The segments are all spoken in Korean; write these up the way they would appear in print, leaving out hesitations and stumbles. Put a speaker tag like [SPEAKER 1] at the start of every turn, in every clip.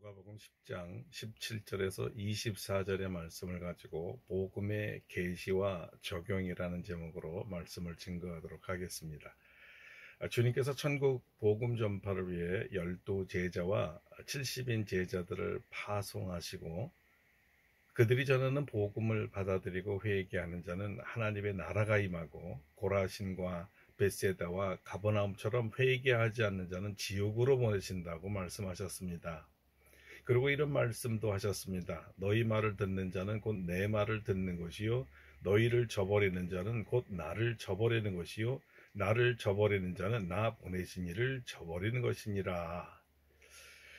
[SPEAKER 1] 누가복음 10장 17절에서 24절의 말씀을 가지고 복음의 계시와 적용이라는 제목으로 말씀을 증거하도록 하겠습니다. 주님께서 천국 복음 전파를 위해 12 제자와 70인 제자들을 파송하시고 그들이 전하는 복음을 받아들이고 회개하는 자는 하나님의 나라가 임하고 고라신과 벳세다와 가버나움처럼 회개하지 않는 자는 지옥으로 보내신다고 말씀하셨습니다. 그리고 이런 말씀도 하셨습니다. 너희 말을 듣는 자는 곧 내 말을 듣는 것이요 너희를 저버리는 자는 곧 나를 저버리는 것이요 나를 저버리는 자는 나 보내신 이를 저버리는 것이니라.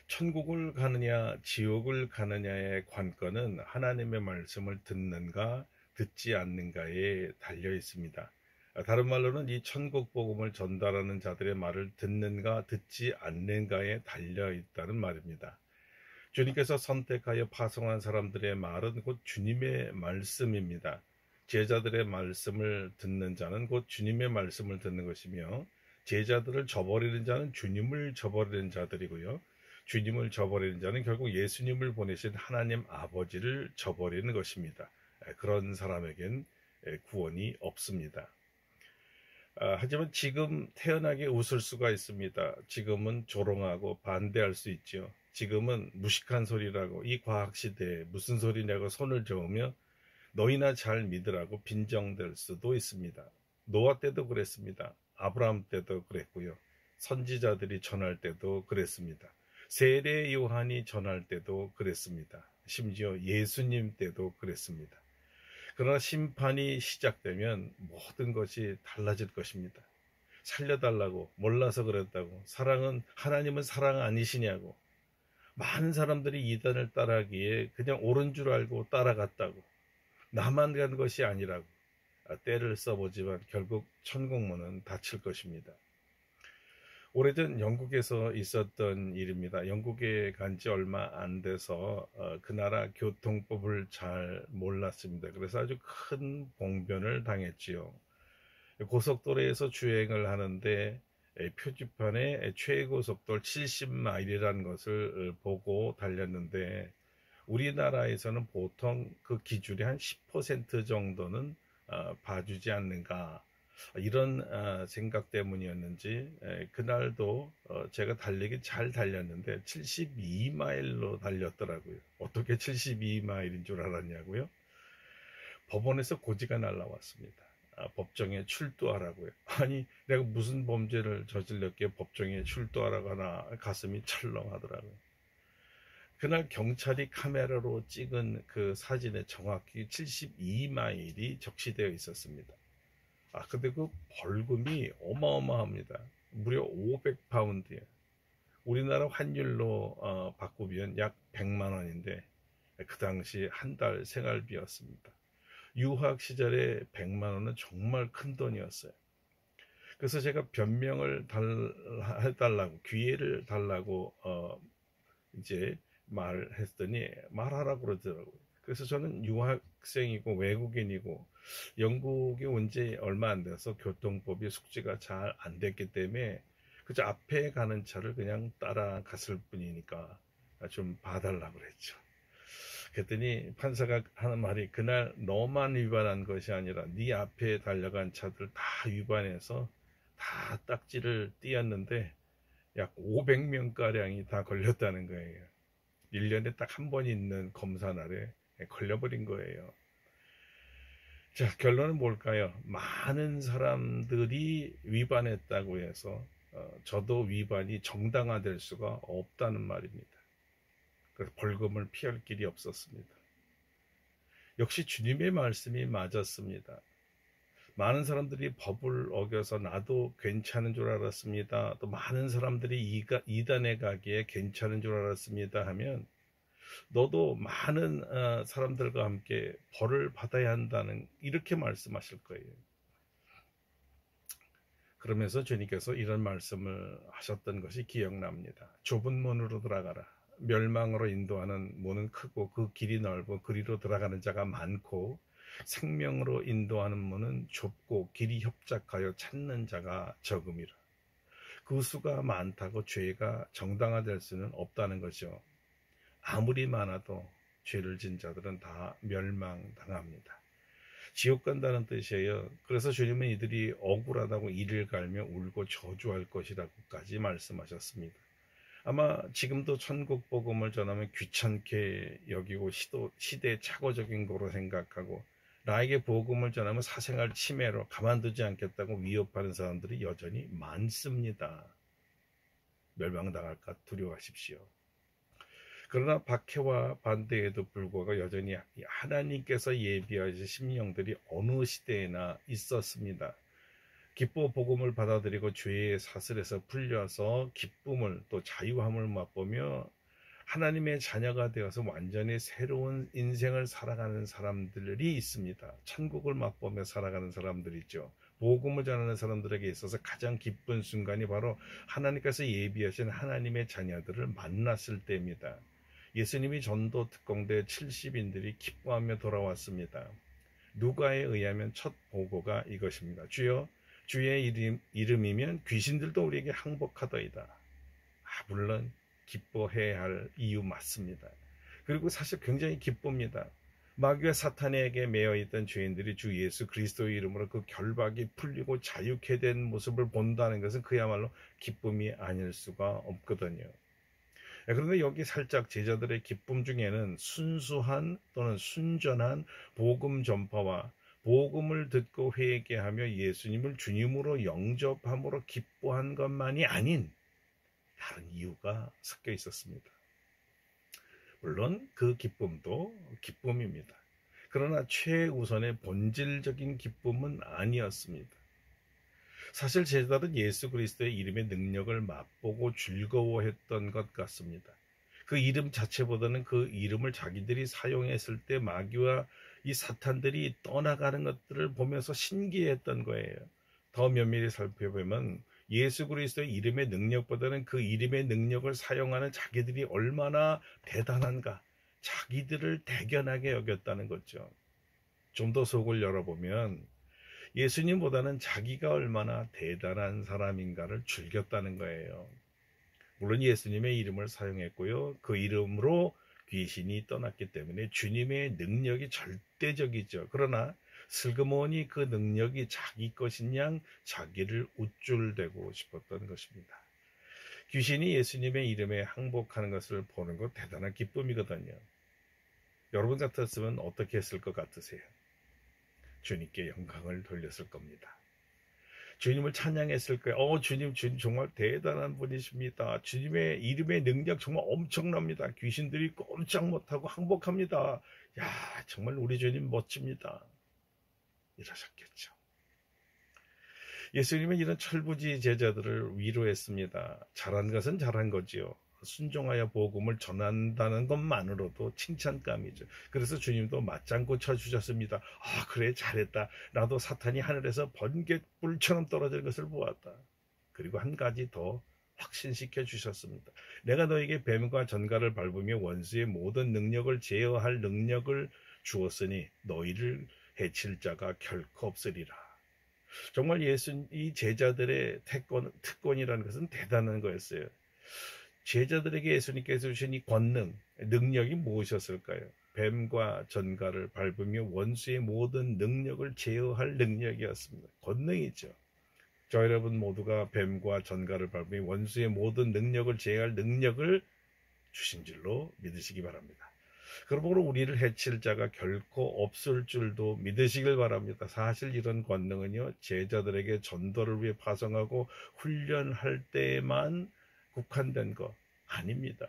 [SPEAKER 1] 천국을 가느냐 지옥을 가느냐의 관건은 하나님의 말씀을 듣는가 듣지 않는가에 달려 있습니다. 다른 말로는 이 천국 복음을 전달하는 자들의 말을 듣는가 듣지 않는가에 달려 있다는 말입니다. 주님께서 선택하여 파송한 사람들의 말은 곧 주님의 말씀입니다. 제자들의 말씀을 듣는 자는 곧 주님의 말씀을 듣는 것이며 제자들을 저버리는 자는 주님을 저버리는 자들이고요. 주님을 저버리는 자는 결국 예수님을 보내신 하나님 아버지를 저버리는 것입니다. 그런 사람에겐 구원이 없습니다. 하지만 지금 태연하게 웃을 수가 있습니다. 지금은 조롱하고 반대할 수 있죠. 지금은 무식한 소리라고 이 과학시대에 무슨 소리냐고 손을 저으며 너희나 잘 믿으라고 빈정될 수도 있습니다. 노아 때도 그랬습니다. 아브라함 때도 그랬고요. 선지자들이 전할 때도 그랬습니다. 세례 요한이 전할 때도 그랬습니다. 심지어 예수님 때도 그랬습니다. 그러나 심판이 시작되면 모든 것이 달라질 것입니다. 살려달라고 몰라서 그랬다고 하나님은 사랑 아니시냐고 많은 사람들이 이단을 따라하기에 그냥 옳은 줄 알고 따라갔다고 나만 간 것이 아니라고 때를 써보지만 결국 천국문은 닫힐 것입니다. 오래전 영국에서 있었던 일입니다. 영국에 간 지 얼마 안 돼서 그 나라 교통법을 잘 몰랐습니다. 그래서 아주 큰 봉변을 당했지요. 고속도로에서 주행을 하는데 표지판에 최고 속도 70마일이라는 것을 보고 달렸는데 우리나라에서는 보통 그 기준의 한 10% 정도는 봐주지 않는가 이런 생각 때문이었는지 그날도 제가 달리기 잘 달렸는데 72마일로 달렸더라고요. 어떻게 72마일인 줄 알았냐고요? 법원에서 고지가 날라왔습니다. 법정에 출두하라고요. 아니 내가 무슨 범죄를 저질렀기에 법정에 출두하라고 하나 가슴이 철렁하더라고요. 그날 경찰이 카메라로 찍은 그 사진에 정확히 72마일이 적시되어 있었습니다. 근데 그 벌금이 어마어마합니다. 무려 500파운드예요. 우리나라 환율로 바꾸면 약 100만 원인데 그 당시 한 달 생활비였습니다. 유학 시절에 100만 원은 정말 큰 돈이었어요. 그래서 제가 변명을 해달라고 기회를 달라고 이제 말했더니 말하라고 그러더라고요. 그래서 저는 유학생이고 외국인이고 영국에 온 지 얼마 안 돼서 교통법이 숙지가 잘 안 됐기 때문에 그저 앞에 가는 차를 그냥 따라갔을 뿐이니까 좀 봐달라고 그랬죠. 그랬더니 판사가 하는 말이 그날 너만 위반한 것이 아니라 네 앞에 달려간 차들 다 위반해서 다 딱지를 띄었는데 약 500명가량이 다 걸렸다는 거예요. 1년에 딱 한 번 있는 검사 날에 걸려버린 거예요. 자, 결론은 뭘까요? 많은 사람들이 위반했다고 해서 저도 위반이 정당화될 수가 없다는 말입니다. 그래서 벌금을 피할 길이 없었습니다. 역시 주님의 말씀이 맞았습니다. 많은 사람들이 법을 어겨서 나도 괜찮은 줄 알았습니다. 또 많은 사람들이 이단에 가기에 괜찮은 줄 알았습니다 하면 너도 많은 사람들과 함께 벌을 받아야 한다는 이렇게 말씀하실 거예요. 그러면서 주님께서 이런 말씀을 하셨던 것이 기억납니다. 좁은 문으로 들어가라. 멸망으로 인도하는 문은 크고 그 길이 넓고 그리로 들어가는 자가 많고 생명으로 인도하는 문은 좁고 길이 협착하여 찾는 자가 적음이라. 그 수가 많다고 죄가 정당화될 수는 없다는 거죠. 아무리 많아도 죄를 진 자들은 다 멸망당합니다. 지옥 간다는 뜻이에요. 그래서 주님은 이들이 억울하다고 이를 갈며 울고 저주할 것이라고까지 말씀하셨습니다. 아마 지금도 천국 복음을 전하면 귀찮게 여기고 시대착오적인 거로 생각하고 나에게 복음을 전하면 사생활 침해로 가만두지 않겠다고 위협하는 사람들이 여전히 많습니다. 멸망당할까 두려워하십시오. 그러나 박해와 반대에도 불구하고 여전히 하나님께서 예비하신 심령들이 어느 시대에나 있었습니다. 기뻐 복음을 받아들이고 죄의 사슬에서 풀려서 기쁨을 또 자유함을 맛보며 하나님의 자녀가 되어서 완전히 새로운 인생을 살아가는 사람들이 있습니다. 천국을 맛보며 살아가는 사람들이죠. 복음을 전하는 사람들에게 있어서 가장 기쁜 순간이 바로 하나님께서 예비하신 하나님의 자녀들을 만났을 때입니다. 예수님이 전도 특공대 70인들이 기뻐하며 돌아왔습니다. 누가에 의하면 첫 보고가 이것입니다. 주여, 주의 이름이면 귀신들도 우리에게 항복하더이다. 물론 기뻐해야 할 이유 맞습니다. 그리고 사실 굉장히 기쁩니다. 마귀와 사탄에게 매여있던 죄인들이 주 예수 그리스도의 이름으로 그 결박이 풀리고 자유케 된 모습을 본다는 것은 그야말로 기쁨이 아닐 수가 없거든요. 그런데 여기 살짝 제자들의 기쁨 중에는 순수한 또는 순전한 복음 전파와 복음을 듣고 회개하며 예수님을 주님으로 영접함으로 기뻐한 것만이 아닌 다른 이유가 섞여 있었습니다. 물론 그 기쁨도 기쁨입니다. 그러나 최우선의 본질적인 기쁨은 아니었습니다. 사실 제자들은 예수 그리스도의 이름의 능력을 맛보고 즐거워했던 것 같습니다. 그 이름 자체보다는 그 이름을 자기들이 사용했을 때 마귀와 이 사탄들이 떠나가는 것들을 보면서 신기했던 거예요. 더 면밀히 살펴보면 예수 그리스도의 이름의 능력보다는 그 이름의 능력을 사용하는 자기들이 얼마나 대단한가, 자기들을 대견하게 여겼다는 거죠. 좀 더 속을 열어보면 예수님보다는 자기가 얼마나 대단한 사람인가를 즐겼다는 거예요. 물론 예수님의 이름을 사용했고요. 그 이름으로 귀신이 떠났기 때문에 주님의 능력이 절대적이죠. 그러나 슬그머니 그 능력이 자기 것인 양 자기를 우쭐대고 싶었던 것입니다. 귀신이 예수님의 이름에 항복하는 것을 보는 것 대단한 기쁨이거든요. 여러분 같았으면 어떻게 했을 것 같으세요? 주님께 영광을 돌렸을 겁니다. 주님을 찬양했을 거예요. 주님 정말 대단한 분이십니다. 주님의 이름의 능력 정말 엄청납니다. 귀신들이 꼼짝 못하고 항복합니다. 야, 정말 우리 주님 멋집니다. 이러셨겠죠. 예수님은 이런 철부지 제자들을 위로했습니다. 잘한 것은 잘한 거지요. 순종하여 복음을 전한다는 것만으로도 칭찬감이죠. 그래서 주님도 맞장구 쳐주셨습니다. 그래, 잘했다. 나도 사탄이 하늘에서 번갯불처럼 떨어지는 것을 보았다. 그리고 한 가지 더 확신시켜 주셨습니다. 내가 너에게 뱀과 전갈을 밟으며 원수의 모든 능력을 제어할 능력을 주었으니 너희를 해칠 자가 결코 없으리라. 정말 이 제자들의 특권이라는 것은 대단한 거였어요. 제자들에게 예수님께서 주신 이 권능, 능력이 무엇이었을까요? 뱀과 전갈을 밟으며 원수의 모든 능력을 제어할 능력이었습니다. 권능이죠. 저 여러분 모두가 뱀과 전갈을 밟으며 원수의 모든 능력을 제어할 능력을 주신 줄로 믿으시기 바랍니다. 그러므로 우리를 해칠 자가 결코 없을 줄도 믿으시길 바랍니다. 사실 이런 권능은요, 제자들에게 전도를 위해 파송하고 훈련할 때만 국한된 거 아닙니다.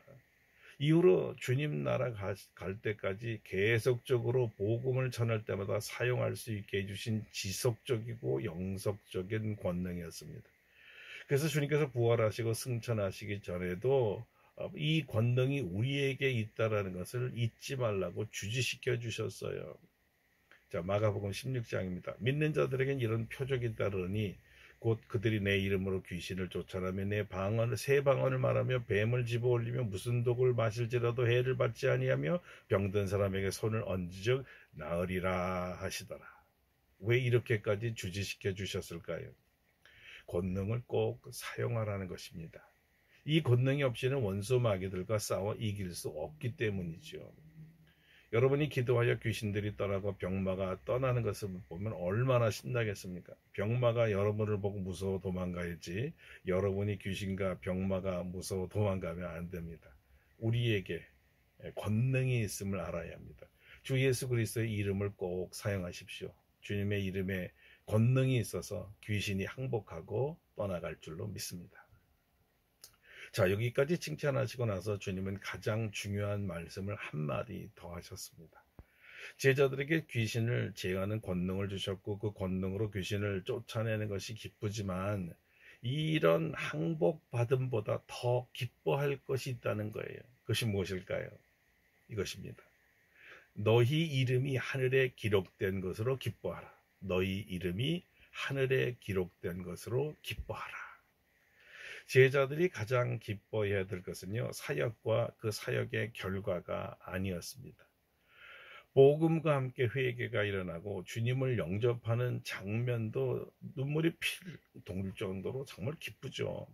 [SPEAKER 1] 이후로 주님 나라 갈 때까지 계속적으로 복음을 전할 때마다 사용할 수 있게 해주신 지속적이고 영속적인 권능이었습니다. 그래서 주님께서 부활하시고 승천하시기 전에도 이 권능이 우리에게 있다라는 것을 잊지 말라고 주지시켜 주셨어요. 자, 마가복음 16장입니다. 믿는 자들에겐 이런 표적이 따르니 곧 그들이 내 이름으로 귀신을 쫓아내며 새 방언을 말하며 뱀을 집어 올리며 무슨 독을 마실지라도 해를 받지 아니하며 병든 사람에게 손을 얹은즉 나으리라 하시더라. 왜 이렇게까지 주지시켜 주셨을까요? 권능을 꼭 사용하라는 것입니다. 이 권능이 없이는 원수 마귀들과 싸워 이길 수 없기 때문이죠. 여러분이 기도하여 귀신들이 떠나고 병마가 떠나는 것을 보면 얼마나 신나겠습니까? 병마가 여러분을 보고 무서워 도망가야지 여러분이 귀신과 병마가 무서워 도망가면 안 됩니다. 우리에게 권능이 있음을 알아야 합니다. 주 예수 그리스도의 이름을 꼭 사용하십시오. 주님의 이름에 권능이 있어서 귀신이 항복하고 떠나갈 줄로 믿습니다. 자, 여기까지 칭찬하시고 나서 주님은 가장 중요한 말씀을 한마디 더 하셨습니다. 제자들에게 귀신을 제어하는 권능을 주셨고 그 권능으로 귀신을 쫓아내는 것이 기쁘지만 이런 항복받음보다 더 기뻐할 것이 있다는 거예요. 그것이 무엇일까요? 이것입니다. 너희 이름이 하늘에 기록된 것으로 기뻐하라. 너희 이름이 하늘에 기록된 것으로 기뻐하라. 제자들이 가장 기뻐해야 될 것은요, 사역과 그 사역의 결과가 아니었습니다. 복음과 함께 회개가 일어나고 주님을 영접하는 장면도 눈물이 필 동일 정도로 정말 기쁘죠.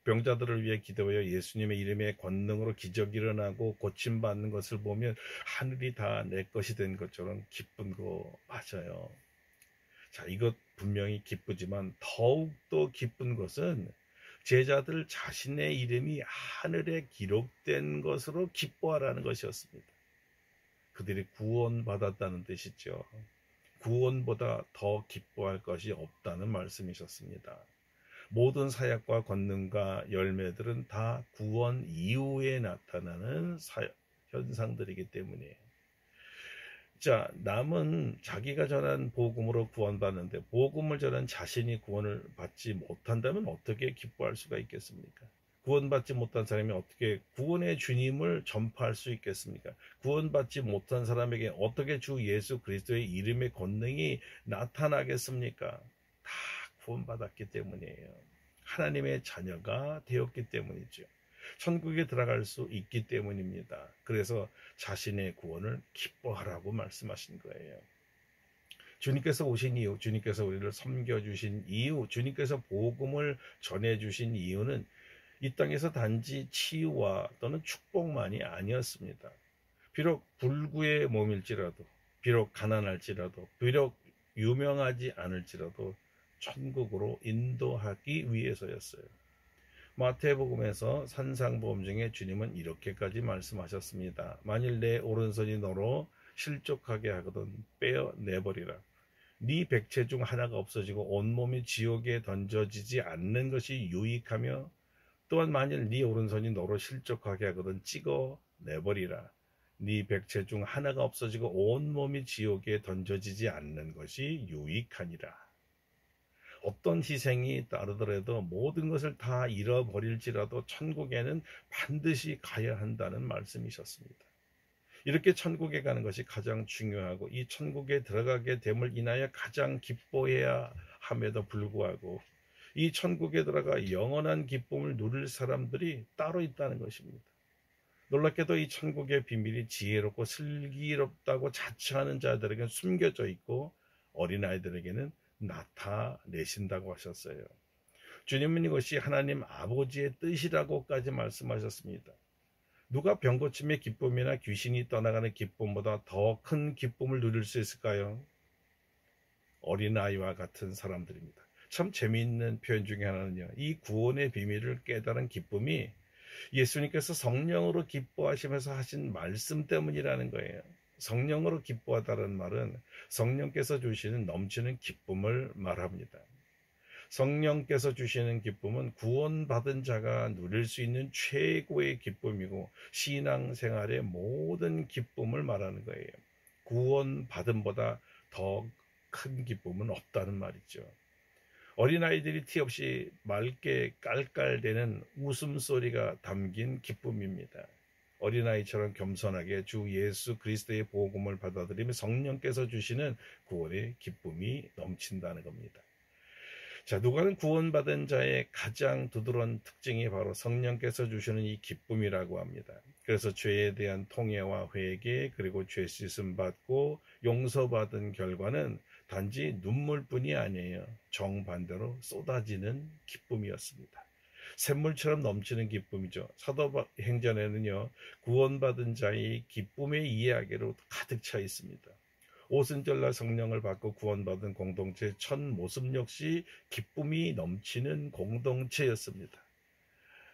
[SPEAKER 1] 병자들을 위해 기도하여 예수님의 이름의 권능으로 기적이 일어나고 고침받는 것을 보면 하늘이 다 내 것이 된 것처럼 기쁜 거 맞아요. 자, 이것 분명히 기쁘지만 더욱더 기쁜 것은 제자들 자신의 이름이 하늘에 기록된 것으로 기뻐하라는 것이었습니다. 그들이 구원받았다는 뜻이죠. 구원보다 더 기뻐할 것이 없다는 말씀이셨습니다. 모든 사역과 권능과 열매들은 다 구원 이후에 나타나는 현상들이기 때문이에요. 자, 남은 자기가 전한 복음으로 구원받는데 복음을 전한 자신이 구원을 받지 못한다면 어떻게 기뻐할 수가 있겠습니까? 구원받지 못한 사람이 어떻게 구원의 주님을 전파할 수 있겠습니까? 구원받지 못한 사람에게 어떻게 주 예수 그리스도의 이름의 권능이 나타나겠습니까? 다 구원받았기 때문이에요. 하나님의 자녀가 되었기 때문이죠. 천국에 들어갈 수 있기 때문입니다. 그래서 자신의 구원을 기뻐하라고 말씀하신 거예요. 주님께서 오신 이유, 주님께서 우리를 섬겨주신 이유, 주님께서 복음을 전해주신 이유는 이 땅에서 단지 치유와 또는 축복만이 아니었습니다. 비록 불구의 몸일지라도, 비록 가난할지라도, 비록 유명하지 않을지라도 천국으로 인도하기 위해서였어요. 마태복음에서 산상보험 중에 주님은 이렇게까지 말씀하셨습니다. 만일 내 오른손이 너로 실족하게 하거든 빼어내버리라. 네 백체 중 하나가 없어지고 온몸이 지옥에 던져지지 않는 것이 유익하며 또한 만일 네 오른손이 너로 실족하게 하거든 찍어내버리라. 네 백체 중 하나가 없어지고 온몸이 지옥에 던져지지 않는 것이 유익하니라. 어떤 희생이 따르더라도 모든 것을 다 잃어버릴지라도 천국에는 반드시 가야 한다는 말씀이셨습니다. 이렇게 천국에 가는 것이 가장 중요하고 이 천국에 들어가게 됨을 인하여 가장 기뻐해야 함에도 불구하고 이 천국에 들어가 영원한 기쁨을 누릴 사람들이 따로 있다는 것입니다. 놀랍게도 이 천국의 비밀이 지혜롭고 슬기롭다고 자처하는 자들에게는 숨겨져 있고 어린아이들에게는 나타내신다고 하셨어요. 주님은 이것이 하나님 아버지의 뜻이라고까지 말씀하셨습니다. 누가 병고침의 기쁨이나 귀신이 떠나가는 기쁨보다 더 큰 기쁨을 누릴 수 있을까요? 어린아이와 같은 사람들입니다. 참 재미있는 표현 중에 하나는요, 이 구원의 비밀을 깨달은 기쁨이 예수님께서 성령으로 기뻐하시면서 하신 말씀 때문이라는 거예요. 성령으로 기뻐하다는 말은 성령께서 주시는 넘치는 기쁨을 말합니다. 성령께서 주시는 기쁨은 구원받은 자가 누릴 수 있는 최고의 기쁨이고 신앙생활의 모든 기쁨을 말하는 거예요. 구원받음보다 더 큰 기쁨은 없다는 말이죠. 어린아이들이 티 없이 맑게 깔깔대는 웃음소리가 담긴 기쁨입니다. 어린아이처럼 겸손하게 주 예수 그리스도의 복음을 받아들이며 성령께서 주시는 구원의 기쁨이 넘친다는 겁니다. 자, 누가는 구원받은 자의 가장 두드러운 특징이 바로 성령께서 주시는 이 기쁨이라고 합니다. 그래서 죄에 대한 통회와 회개 그리고 죄 씻음 받고 용서받은 결과는 단지 눈물뿐이 아니에요. 정반대로 쏟아지는 기쁨이었습니다. 샘물처럼 넘치는 기쁨이죠. 사도행전에는요, 구원받은 자의 기쁨의 이야기로 가득 차 있습니다. 오순절날 성령을 받고 구원받은 공동체 첫 모습 역시 기쁨이 넘치는 공동체였습니다.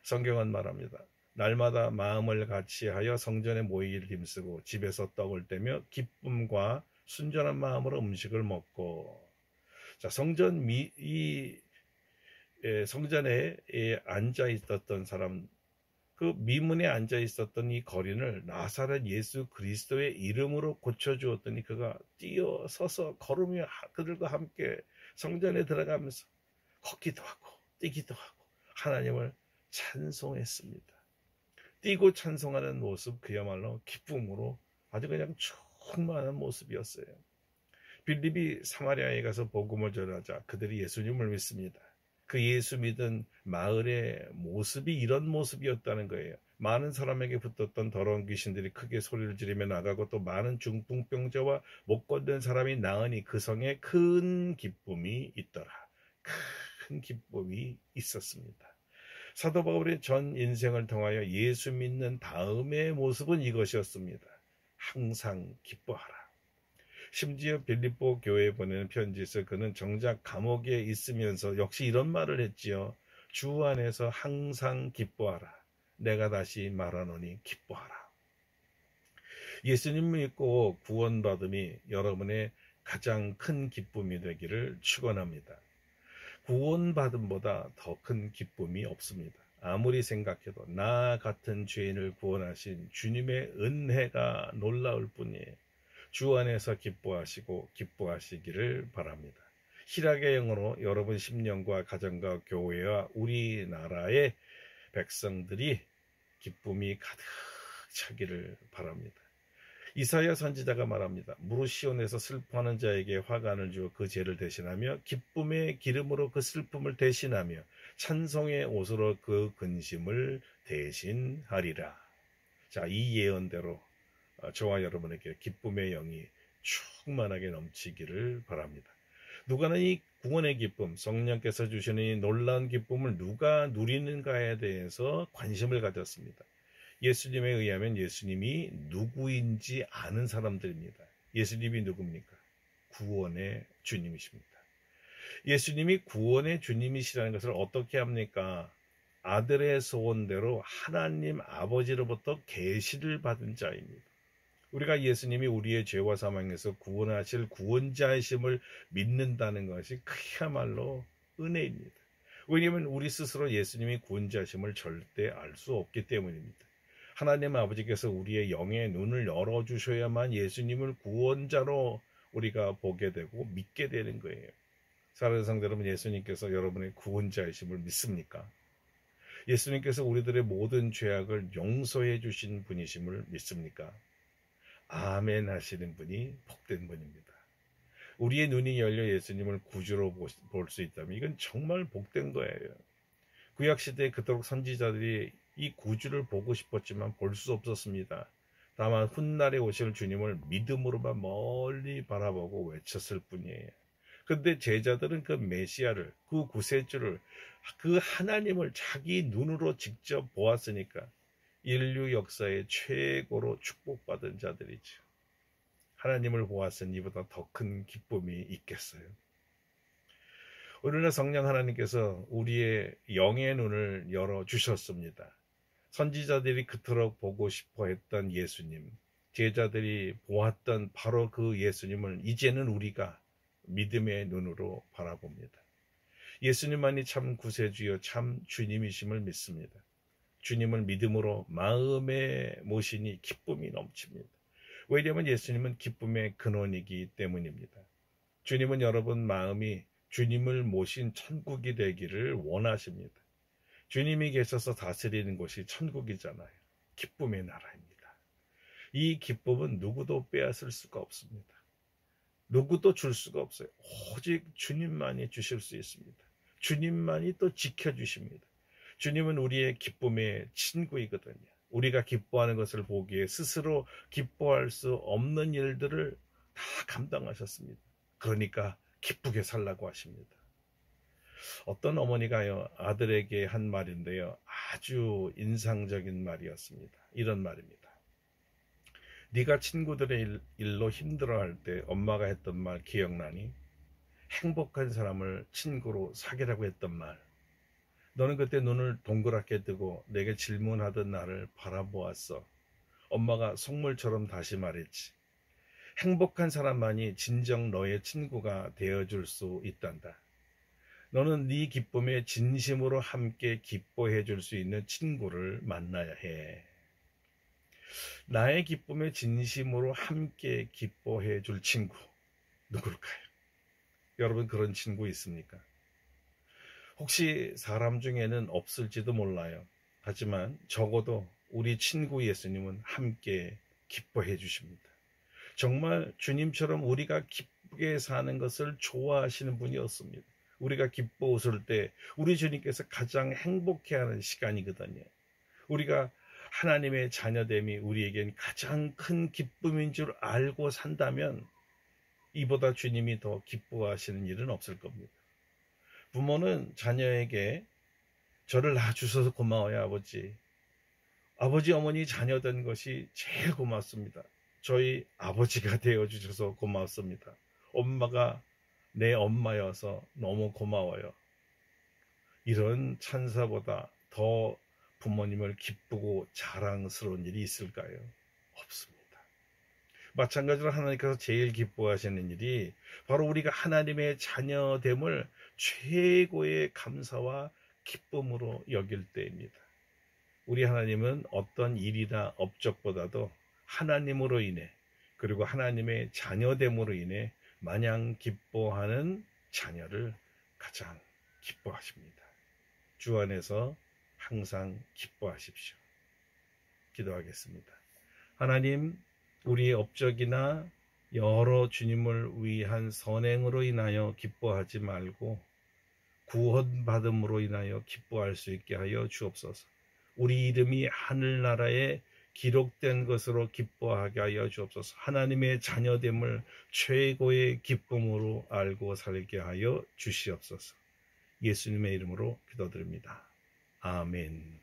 [SPEAKER 1] 성경은 말합니다. 날마다 마음을 같이하여 성전에 모이기를 힘쓰고 집에서 떡을 떼며 기쁨과 순전한 마음으로 음식을 먹고. 자, 성전에 앉아 있었던 사람, 그 미문에 앉아 있었던 이 거린을 나사렛 예수 그리스도의 이름으로 고쳐주었더니 그가 뛰어서서 걸으며 그들과 함께 성전에 들어가면서 걷기도 하고 뛰기도 하고 하나님을 찬송했습니다. 뛰고 찬송하는 모습, 그야말로 기쁨으로 아주 그냥 충만한 모습이었어요. 빌립이 사마리아에 가서 복음을 전하자 그들이 예수님을 믿습니다. 그 예수 믿은 마을의 모습이 이런 모습이었다는 거예요. 많은 사람에게 붙었던 더러운 귀신들이 크게 소리를 지르며 나가고, 또 많은 중풍병자와 못 걷는 사람이 나으니 그 성에 큰 기쁨이 있더라. 큰 기쁨이 있었습니다. 사도 바울의 전 인생을 통하여 예수 믿는 다음의 모습은 이것이었습니다. 항상 기뻐하라. 심지어 빌립보 교회에 보내는 편지에서 그는 정작 감옥에 있으면서 역시 이런 말을 했지요. 주 안에서 항상 기뻐하라. 내가 다시 말하노니 기뻐하라. 예수님을 믿고 구원받음이 여러분의 가장 큰 기쁨이 되기를 축원합니다. 구원받음보다 더 큰 기쁨이 없습니다. 아무리 생각해도 나 같은 죄인을 구원하신 주님의 은혜가 놀라울 뿐이에요. 주 안에서 기뻐하시고 기뻐하시기를 바랍니다. 희락의 영으로 여러분 심령과 가정과 교회와 우리나라의 백성들이 기쁨이 가득 차기를 바랍니다. 이사야 선지자가 말합니다. 무릇 시온에서 슬퍼하는 자에게 화관을 주어 그 죄를 대신하며 기쁨의 기름으로 그 슬픔을 대신하며 찬송의 옷으로 그 근심을 대신하리라. 자, 이 예언대로 저와 여러분에게 기쁨의 영이 충만하게 넘치기를 바랍니다. 누가는 이 구원의 기쁨, 성령께서 주시는 이 놀라운 기쁨을 누가 누리는가에 대해서 관심을 가졌습니다. 예수님에 의하면 예수님이 누구인지 아는 사람들입니다. 예수님이 누굽니까? 구원의 주님이십니다. 예수님이 구원의 주님이시라는 것을 어떻게 합니까? 아들의 소원대로 하나님 아버지로부터 계시를 받은 자입니다. 우리가 예수님이 우리의 죄와 사망에서 구원하실 구원자이심을 믿는다는 것이 그야말로 은혜입니다. 왜냐하면 우리 스스로 예수님이 구원자이심을 절대 알 수 없기 때문입니다. 하나님 아버지께서 우리의 영의 눈을 열어주셔야만 예수님을 구원자로 우리가 보게 되고 믿게 되는 거예요. 사랑하는 성도 여러분, 예수님께서 여러분의 구원자이심을 믿습니까? 예수님께서 우리들의 모든 죄악을 용서해 주신 분이심을 믿습니까? 아멘 하시는 분이 복된 분입니다. 우리의 눈이 열려 예수님을 구주로 볼 수 있다면 이건 정말 복된 거예요. 구약시대에 그토록 선지자들이 이 구주를 보고 싶었지만 볼 수 없었습니다. 다만 훗날에 오실 주님을 믿음으로만 멀리 바라보고 외쳤을 뿐이에요. 그런데 제자들은 그 메시아를, 그 구세주를, 그 하나님을 자기 눈으로 직접 보았으니까 인류 역사의 최고로 축복받은 자들이죠. 하나님을 보았으니 이보다 더 큰 기쁨이 있겠어요. 오늘날 성령 하나님께서 우리의 영의 눈을 열어주셨습니다. 선지자들이 그토록 보고 싶어 했던 예수님, 제자들이 보았던 바로 그 예수님을 이제는 우리가 믿음의 눈으로 바라봅니다. 예수님만이 참 구세주여 참 주님이심을 믿습니다. 주님을 믿음으로 마음에 모시니 기쁨이 넘칩니다. 왜냐하면 예수님은 기쁨의 근원이기 때문입니다. 주님은 여러분 마음이 주님을 모신 천국이 되기를 원하십니다. 주님이 계셔서 다스리는 곳이 천국이잖아요. 기쁨의 나라입니다. 이 기쁨은 누구도 빼앗을 수가 없습니다. 누구도 줄 수가 없어요. 오직 주님만이 주실 수 있습니다. 주님만이 또 지켜주십니다. 주님은 우리의 기쁨의 친구이거든요. 우리가 기뻐하는 것을 보기에 스스로 기뻐할 수 없는 일들을 다 감당하셨습니다. 그러니까 기쁘게 살라고 하십니다. 어떤 어머니가요, 아들에게 한 말인데요, 아주 인상적인 말이었습니다. 이런 말입니다. 네가 친구들의 일로 힘들어할 때 엄마가 했던 말 기억나니? 행복한 사람을 친구로 사귀라고 했던 말. 너는 그때 눈을 동그랗게 뜨고 내게 질문하던 나를 바라보았어. 엄마가 속물처럼 다시 말했지. 행복한 사람만이 진정 너의 친구가 되어줄 수 있단다. 너는 네 기쁨에 진심으로 함께 기뻐해 줄 수 있는 친구를 만나야 해. 나의 기쁨에 진심으로 함께 기뻐해 줄 친구, 누굴까요? 여러분, 그런 친구 있습니까? 혹시 사람 중에는 없을지도 몰라요. 하지만 적어도 우리 친구 예수님은 함께 기뻐해 주십니다. 정말 주님처럼 우리가 기쁘게 사는 것을 좋아하시는 분이었습니다. 우리가 기뻐 웃을 때 우리 주님께서 가장 행복해하는 시간이거든요. 우리가 하나님의 자녀됨이 우리에겐 가장 큰 기쁨인 줄 알고 산다면 이보다 주님이 더 기뻐하시는 일은 없을 겁니다. 부모는 자녀에게 저를 낳아주셔서 고마워요, 아버지. 아버지, 어머니 자녀된 것이 제일 고맙습니다. 저희 아버지가 되어주셔서 고맙습니다. 엄마가 내 엄마여서 너무 고마워요. 이런 찬사보다 더 부모님을 기쁘고 자랑스러운 일이 있을까요? 없습니다. 마찬가지로 하나님께서 제일 기뻐하시는 일이 바로 우리가 하나님의 자녀됨을 최고의 감사와 기쁨으로 여길 때입니다. 우리 하나님은 어떤 일이나 업적보다도 하나님으로 인해, 그리고 하나님의 자녀됨으로 인해 마냥 기뻐하는 자녀를 가장 기뻐하십니다. 주 안에서 항상 기뻐하십시오. 기도하겠습니다. 하나님, 우리의 업적이나 여러 주님을 위한 선행으로 인하여 기뻐하지 말고 구원받음으로 인하여 기뻐할 수 있게 하여 주옵소서. 우리 이름이 하늘나라에 기록된 것으로 기뻐하게 하여 주옵소서. 하나님의 자녀됨을 최고의 기쁨으로 알고 살게 하여 주시옵소서. 예수님의 이름으로 기도드립니다. 아멘.